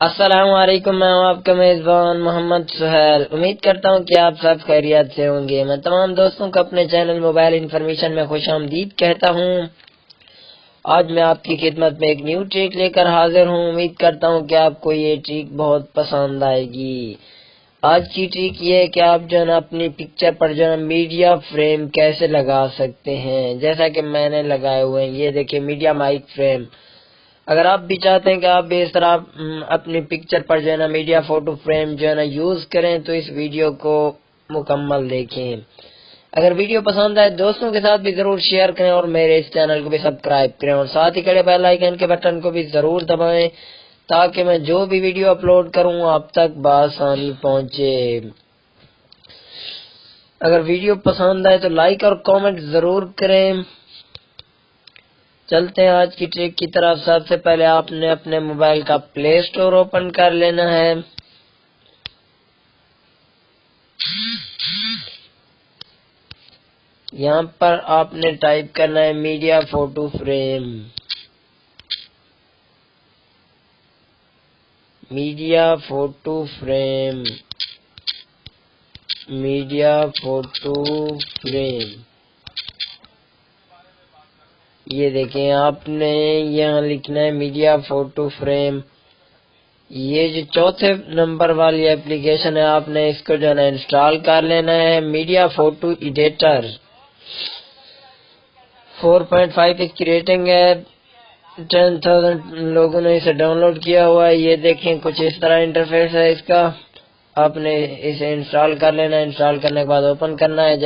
السلام علیکم، میں ہوں آپ کا میزبان محمد سہیل۔ امید کرتا ہوں کہ آپ سب خیریت سے ہوں گے۔ میں تمام دوستوں کو اپنے چینل موبائل انفارمیشن میں خوش آمدید کہتا ہوں۔ آج میں آپ کی خدمت میں ایک نیو ٹرک لے کر حاضر ہوں۔ امید کرتا ہوں کہ آپ کو یہ ٹرک بہت پسند آئے گی۔ آج کی ٹرک یہ ہے کہ آپ جو ہے نا اپنی پکچر پر جو ہے نا میڈیا فریم کیسے لگا سکتے ہیں، جیسا کہ میں نے لگائے ہوئے ہیں۔ یہ دیکھیں میڈیا مائک فریم۔ اگر آپ بھی چاہتے ہیں کہ آپ بھی اس طرح اپنی پکچر پر جو ہے نا میڈیا فوٹو فریم جو ہے نا یوز کریں تو اس ویڈیو کو مکمل دیکھیں۔ اگر ویڈیو پسند آئے دوستوں کے ساتھ بھی ضرور شیئر کریں اور میرے اس چینل کو بھی سبسکرائب کریں اور ساتھ ہی کھڑے بیل آئیکن کے بٹن کو بھی ضرور دبائیں تاکہ میں جو بھی ویڈیو اپلوڈ کروں آپ تک بآسانی پہنچے۔ اگر ویڈیو پسند آئے تو لائک اور کامنٹ ضرور کریں۔ چلتے ہیں آج کی ٹرک کی طرف۔ سب سے پہلے آپ نے اپنے موبائل کا پلے اسٹور اوپن کر لینا ہے۔ یہاں پر آپ نے ٹائپ کرنا ہے media photo frame. Media photo frame, media photo frame. یہ دیکھیں آپ نے یہاں لکھنا ہے میڈیا فوٹو فریم۔ یہ جو چوتھے نمبر والی اپلیکیشن ہے آپ نے اس کو جو ہے نا انسٹال کر لینا ہے۔ میڈیا فوٹو ایڈیٹر 4.5 اس کی ریٹنگ ہے۔ 10,000 لوگوں نے اسے ڈاؤن لوڈ کیا ہوا ہے۔ یہ دیکھیں کچھ اس طرح انٹرفیس ہے اس کا۔ آپ نے اسے انسٹال کر لینا ہے۔ انسٹال کرنے کے بعد اوپن کرنا ہے۔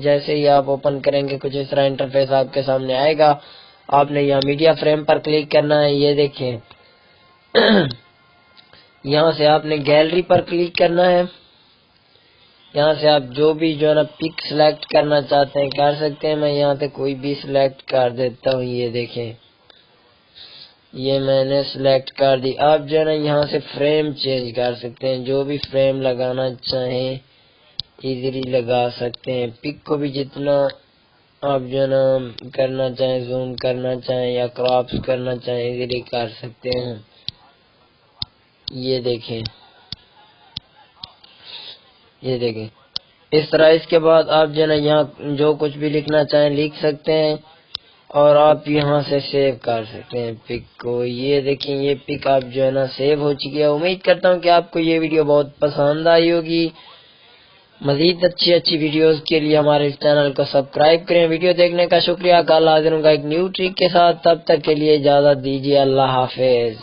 جیسے ہی آپ اوپن کریں گے کچھ اس طرح انٹرفیس آپ کے سامنے آئے گا۔ آپ نے یہاں میڈیا فریم پر کلک کرنا ہے۔ یہ دیکھیں یہاں سے آپ نے گیلری پر کلک کرنا ہے۔ یہاں سے آپ جو بھی جو ہے نا پک سلیکٹ کرنا چاہتے ہیں کر سکتے ہیں۔ میں یہاں سے کوئی بھی سلیکٹ کر دیتا ہوں۔ یہ دیکھیں یہ میں نے سلیکٹ کر دی۔ آپ جو ہے نا یہاں سے فریم چینج کر سکتے ہیں، جو بھی فریم لگانا چاہیں ایزیلی لگا سکتے ہیں۔ پک کو بھی جتنا آپ جو ہے نا کرنا چاہیں، زوم کرنا چاہیں یا کراپس کرنا چاہیں ایزیلی کر سکتے ہیں۔ یہ دیکھیں اس طرح۔ اس کے بعد آپ جو ہے نا یہاں جو کچھ بھی لکھنا چاہیں لکھ سکتے ہیں اور آپ یہاں سے سیو کر سکتے ہیں پک کو۔ یہ دیکھیں یہ پک آپ جو ہے نا سیو ہو چکی ہے۔ امید کرتا ہوں کہ آپ کو یہ ویڈیو بہت پسند آئی ہوگی۔ مزید اچھی ویڈیوز کے لیے ہمارے اس چینل کو سبسکرائب کریں۔ ویڈیو دیکھنے کا شکریہ۔ کل حاضر ہوں گا ایک نیو ٹرک کے ساتھ، تب تک کے لیے اجازت دیجیے۔ اللہ حافظ۔